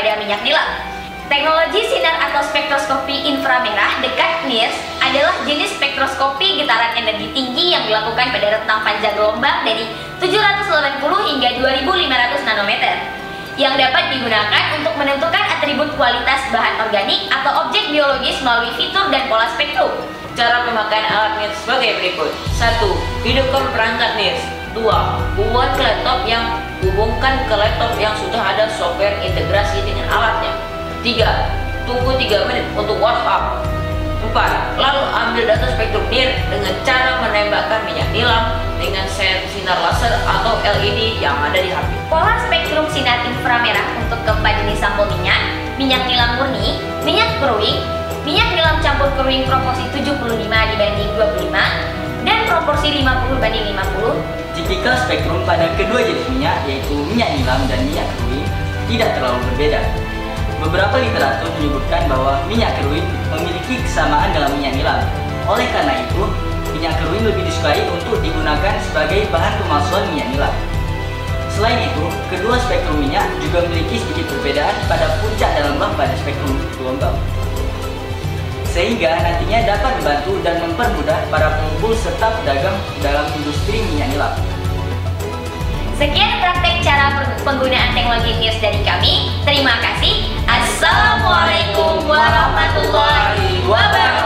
pada minyak nilam. Teknologi sinar atau spektroskopi inframerah dekat NIRS adalah jenis spektroskopi getaran energi tinggi yang dilakukan pada rentang panjang gelombang dari 780 hingga 2500 nanometer yang dapat digunakan untuk menentukan atribut kualitas bahan organik atau objek biologis melalui fitur dan pola spektrum. Cara pemakaian alat NIRS sebagai berikut. 1. Hidupkan perangkat NIRS. 2. Buat laptop yang hubungkan ke laptop yang sudah ada software integrasi dengan alatnya. 3. Tunggu 3 menit untuk warm up. 4. Lalu ambil data spektrum NIRS dengan cara menembakkan minyak nilam dengan sinar laser atau LED yang ada di HP. Pola spektrum sinar inframerah untuk keempat jenis sampel minyak, minyak nilam murni, minyak keruing, minyak nilam campur keruing proporsi 75:25 dan proporsi 50:50. Tipikal spektrum pada kedua jenis minyak yaitu minyak nilam dan minyak keruing tidak terlalu berbeda. Beberapa literatur menyebutkan bahwa minyak keruing memiliki kesamaan dalam minyak nilam. Oleh karena itu, minyak keruing lebih disukai untuk digunakan sebagai bahan pemalsuan minyak nilam. Selain itu, kedua spektrum minyak juga memiliki sedikit perbedaan pada puncak dan lembah pada spektrum gelombang, sehingga nantinya dapat membantu dan mempermudah para pengumpul serta pedagang dalam industri minyak nilam. Sekian praktek cara penggunaan teknologi NIRS dari kami. Terima kasih. Assalamualaikum warahmatullahi wabarakatuh.